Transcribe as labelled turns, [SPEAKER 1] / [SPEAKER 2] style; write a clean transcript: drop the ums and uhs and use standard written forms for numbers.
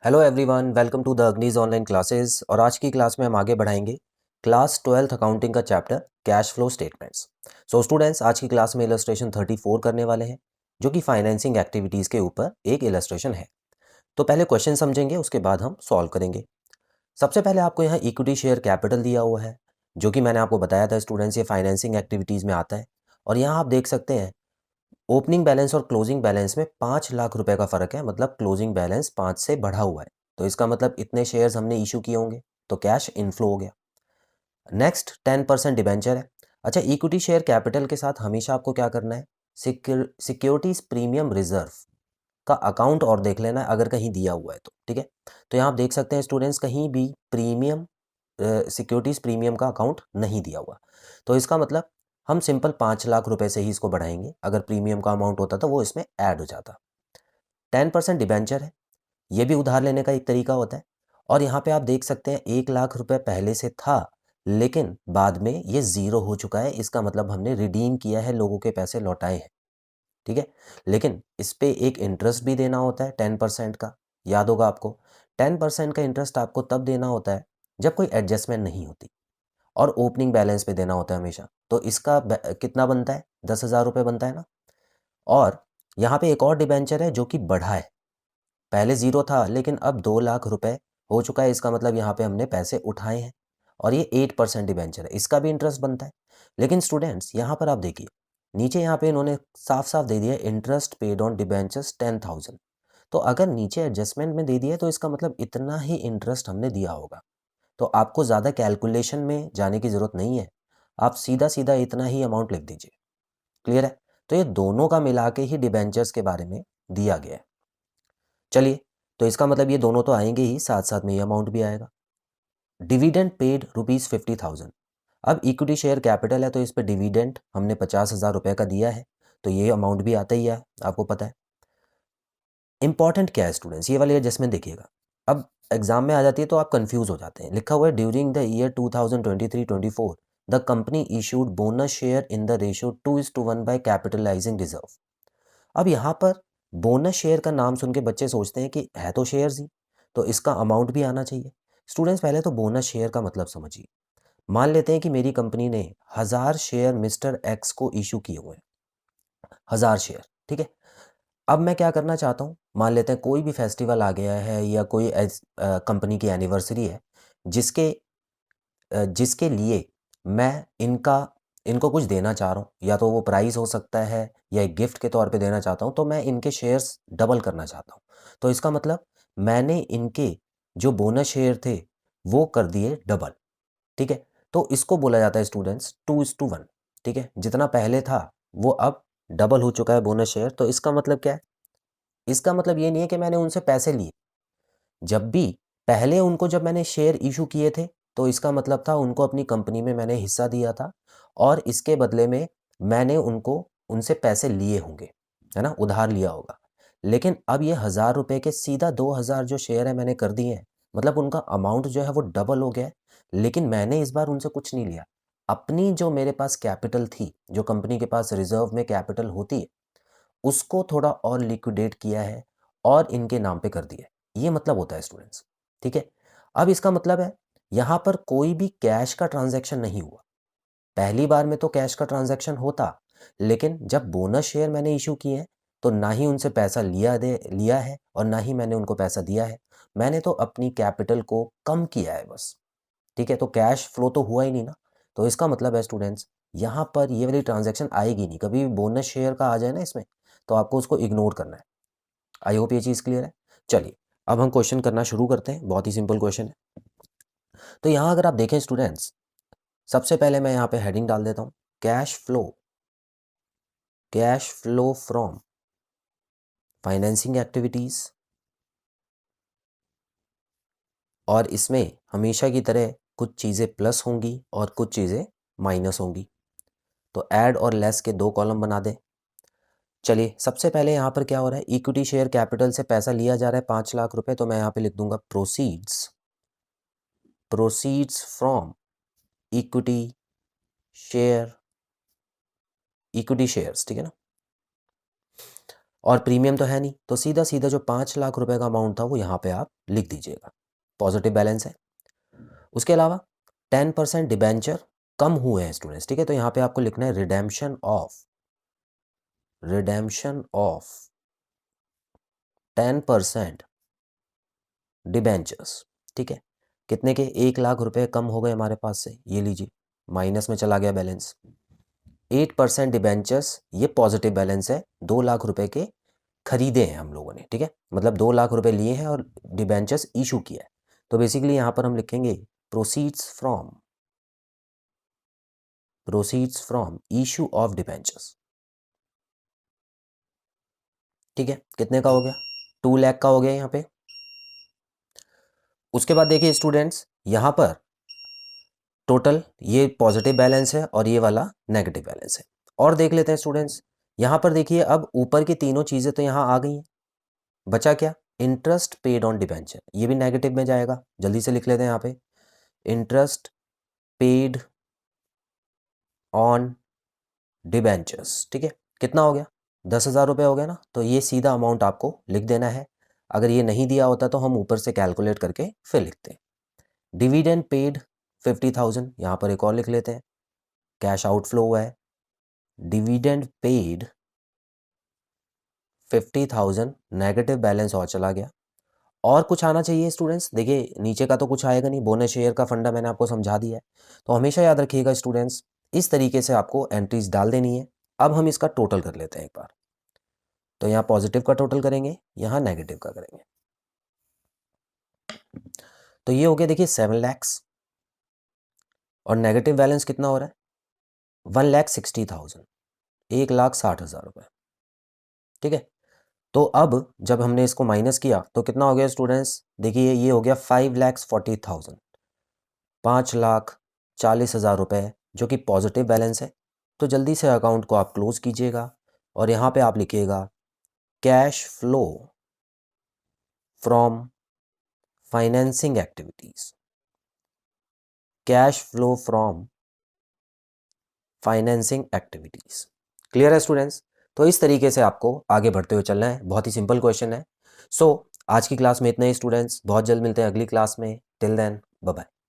[SPEAKER 1] Hello everyone, welcome to the अग्निज online classes. और आज की क्लास में हम आगे बढ़ाएंगे क्लास 12th अकाउंटिंग का chapter cash flow statements. So students, आज की क्लास में इलस्ट्रेशन 34 करने वाले हैं, जो कि फाइनेंसिंग एक्टिविटीज़ के ऊपर एक इलस्ट्रेशन है। तो पहले क्वेश्चन समझेंगे, उसके बाद हम सॉल्व करेंगे। सबसे पहले आपको यहाँ इक्विटी शेयर कैपिटल दिया हुआ है, जो कि मैंने आपको बताया था स्टूडेंट्स, ये फाइनेंसिंग एक्टिविटीज़ में आता है। और यहाँ आप देख सकते हैं ओपनिंग बैलेंस और क्लोजिंग बैलेंस में 5 लाख रुपए का फ़र्क है, मतलब क्लोजिंग बैलेंस 5 से बढ़ा हुआ है। तो इसका मतलब इतने शेयर्स हमने इशू किए होंगे, तो कैश इनफ्लो हो गया। नेक्स्ट 10% डिबेंचर है। अच्छा, इक्विटी शेयर कैपिटल के साथ हमेशा आपको क्या करना है, सिक्योरिटीज प्रीमियम रिजर्व का अकाउंट और देख लेना है, अगर कहीं दिया हुआ है तो। ठीक है, तो यहाँ आप देख सकते हैं स्टूडेंट्स, कहीं भी प्रीमियम सिक्योरिटीज प्रीमियम का अकाउंट नहीं दिया हुआ। तो इसका मतलब हम सिंपल 5 लाख रुपए से ही इसको बढ़ाएंगे। अगर प्रीमियम का अमाउंट होता तो वो इसमें ऐड हो जाता। 10% डिबेंचर है, ये भी उधार लेने का एक तरीका होता है। और यहाँ पे आप देख सकते हैं 1 लाख रुपए पहले से था, लेकिन बाद में ये ज़ीरो हो चुका है। इसका मतलब हमने रिडीम किया है, लोगों के पैसे लौटाए हैं। ठीक है, लेकिन इस पे एक इंटरेस्ट भी देना होता है 10% का। याद होगा आपको, 10% का इंटरेस्ट आपको तब देना होता है जब कोई एडजस्टमेंट नहीं होती, और ओपनिंग बैलेंस पे देना होता है हमेशा। तो इसका कितना बनता है, 10,000 रुपये बनता है ना। और यहाँ पे एक और डिबेंचर है जो कि बढ़ा है, पहले ज़ीरो था लेकिन अब 2 लाख रुपए हो चुका है। इसका मतलब यहाँ पे हमने पैसे उठाए हैं, और ये 8% डिबेंचर है, इसका भी इंटरेस्ट बनता है। लेकिन स्टूडेंट्स यहाँ पर आप देखिए, नीचे यहाँ पे इन्होंने साफ साफ दे दिया इंटरेस्ट पेड ऑन डिबेंचर्स 10,000। तो अगर नीचे एडजस्टमेंट में दे दिया है, तो इसका मतलब इतना ही इंटरेस्ट हमने दिया होगा। तो आपको ज़्यादा कैलकुलेशन में जाने की ज़रूरत नहीं है, आप सीधा सीधा इतना ही अमाउंट लिख दीजिए। क्लियर है? तो ये दोनों का मिला के ही डिबेंचर्स के बारे में दिया गया है। चलिए, तो इसका मतलब ये दोनों तो आएंगे ही, साथ साथ में ये अमाउंट भी आएगा। Dividend paid ₹50,000। अब इक्विटी शेयर कैपिटल है, तो इस पर डिविडेंड हमने 50,000 रुपये का दिया है, तो ये अमाउंट भी आता ही है, आपको पता है। इंपॉर्टेंट क्या है स्टूडेंट्स, ये वाली एडजस्टमेंट देखिएगा। अब एग्जाम में आ जाती है तो आप कंफ्यूज हो जाते हैं। लिखा हुआ है during the year 2023-24 the company issued bonus share in the ratio 2:1 by capitalising reserve. अब यहाँ पर बोनस शेयर का नाम सुन के बच्चे सोचते हैं कि है तो शेयर्स ही, तो इसका अमाउंट भी आना चाहिए। स्टूडेंट्स, पहले तो बोनस शेयर का मतलब समझिए। मान लेते हैं कि मेरी कंपनी ने 1,000 शेयर मिस्टर एक्स को इशू किए हुए हैं, 1,000 शेयर। ठीक है, अब मैं क्या करना चाहता हूँ, मान लेते हैं कोई भी फेस्टिवल आ गया है या कोई कंपनी की एनिवर्सरी है, जिसके जिसके लिए मैं इनको कुछ देना चाह रहा हूँ, या तो वो प्राइज़ हो सकता है या एक गिफ्ट के तौर पे देना चाहता हूँ, तो मैं इनके शेयर्स डबल करना चाहता हूँ। तो इसका मतलब मैंने इनके जो बोनस शेयर थे वो कर दिए डबल। ठीक है, तो इसको बोला जाता है स्टूडेंट्स 2:1। ठीक है, जितना पहले था वो अब डबल हो चुका है बोनस शेयर। तो इसका मतलब क्या है, इसका मतलब ये नहीं है कि मैंने उनसे पैसे लिए। जब भी पहले उनको जब मैंने शेयर इशू किए थे, तो इसका मतलब था उनको अपनी कंपनी में मैंने हिस्सा दिया था, और इसके बदले में मैंने उनको उनसे पैसे लिए होंगे, है ना, उधार लिया होगा। लेकिन अब ये 1,000 रुपये के सीधा 2,000 जो शेयर है मैंने कर दिए हैं, मतलब उनका अमाउंट जो है वो डबल हो गया है। लेकिन मैंने इस बार उनसे कुछ नहीं लिया, अपनी जो मेरे पास कैपिटल थी, जो कंपनी के पास रिजर्व में कैपिटल होती है, उसको थोड़ा और लिक्विडेट किया है और इनके नाम पे कर दिया है। ये मतलब होता है स्टूडेंट्स। ठीक है, अब इसका मतलब है यहाँ पर कोई भी कैश का ट्रांजैक्शन नहीं हुआ। पहली बार में तो कैश का ट्रांजैक्शन होता, लेकिन जब बोनस शेयर मैंने इशू किए हैं, तो ना ही उनसे पैसा लिया है और ना ही मैंने उनको पैसा दिया है। मैंने तो अपनी कैपिटल को कम किया है बस। ठीक है, तो कैश फ्लो तो हुआ ही नहीं ना। तो इसका मतलब है स्टूडेंट्स, यहाँ पर ये वाली ट्रांजैक्शन आएगी नहीं। कभी भी बोनस शेयर का आ जाए ना इसमें, तो आपको उसको इग्नोर करना है। आई होप ये चीज़ क्लियर है। चलिए, अब हम क्वेश्चन करना शुरू करते हैं। बहुत ही सिंपल क्वेश्चन है। तो यहाँ अगर आप देखें स्टूडेंट्स, सबसे पहले मैं यहाँ पे हेडिंग डाल देता हूँ, cash flow from financing activities. और इसमें हमेशा की तरह कुछ चीज़ें प्लस होंगी और कुछ चीज़ें माइनस होंगी। तो ऐड और लेस के 2 कॉलम बना दें। चलिए, सबसे पहले यहाँ पर क्या हो रहा है, इक्विटी शेयर कैपिटल से पैसा लिया जा रहा है 5 लाख रुपए। तो मैं यहाँ पे लिख दूंगा proceeds from equity equity shares. ठीक है ना, और प्रीमियम तो है नहीं, तो सीधा सीधा जो 5 लाख रुपए का अमाउंट था वो यहाँ पे आप लिख दीजिएगा, पॉजिटिव बैलेंस है। उसके अलावा 10% डिबेंचर कम हुए हैं स्टूडेंट्स, ठीक है, तो यहाँ पे आपको लिखना है रिडेम्पशन ऑफ 10% डिबेंचर्स, ठीक है, कितने के, 1 लाख रुपए कम हो गए हमारे पास से, ये लीजिए माइनस में चला गया बैलेंस। 8% डिबेंचर्स, ये पॉजिटिव बैलेंस है, 2 लाख रुपए के खरीदे हैं हम लोगों ने, ठीक है, मतलब 2 लाख रुपए लिए हैं और डिबेंचर्स इशू किया है। तो बेसिकली यहाँ पर हम लिखेंगे proceeds from issue of debentures, ठीक है, कितने का हो गया, 2 लाख का हो गया यहाँ पे। उसके बाद देखिए स्टूडेंट्स, यहाँ पर टोटल ये पॉजिटिव बैलेंस है और ये वाला नेगेटिव बैलेंस है। और देख लेते हैं स्टूडेंट्स, यहाँ पर देखिए अब ऊपर की तीनों चीज़ें तो यहाँ आ गई हैं, बचा क्या, इंटरेस्ट पेड ऑन डिबेंचर, ये भी नेगेटिव में जाएगा, जल्दी से लिख लेते हैं यहाँ पे, इंटरेस्ट पेड ऑन डिबेंचर्स, ठीक है, कितना हो गया, 10,000 रुपये हो गया ना, तो ये सीधा अमाउंट आपको लिख देना है। अगर ये नहीं दिया होता तो हम ऊपर से कैलकुलेट करके फिर लिखते हैं। डिविडेंड पेड 50,000, यहाँ पर एक और लिख लेते हैं, कैश आउटफ्लो हुआ है, डिविडेंड पेड 50,000, नेगेटिव बैलेंस और चला गया। और कुछ आना चाहिए स्टूडेंट्स, देखिए नीचे का तो कुछ आएगा नहीं, बोनस शेयर का फंडा मैंने आपको समझा दिया है, तो हमेशा याद रखिएगा स्टूडेंट्स, इस तरीके से आपको एंट्रीज डाल देनी है। अब हम इसका टोटल कर लेते हैं एक बार, तो यहाँ पॉजिटिव का टोटल करेंगे, यहाँ नेगेटिव का करेंगे, तो ये हो गया देखिए 7 लाख, और नेगेटिव बैलेंस कितना हो रहा है, 1,60,000, 1,60,000 रुपये, ठीक है। तो अब जब हमने इसको माइनस किया तो कितना हो गया स्टूडेंट्स, देखिए ये हो गया 5,40,000, 5,40,000 रुपये, जो कि पॉजिटिव बैलेंस है। तो जल्दी से अकाउंट को आप क्लोज कीजिएगा और यहाँ पे आप लिखिएगा cash flow from financing activities, cash flow from financing activities. Clear है स्टूडेंट्स, तो इस तरीके से आपको आगे बढ़ते हुए चलना है, बहुत ही सिंपल क्वेश्चन है। सो आज की क्लास में इतना ही स्टूडेंट्स, बहुत जल्द मिलते हैं अगली क्लास में, टिल देन बाय बाय।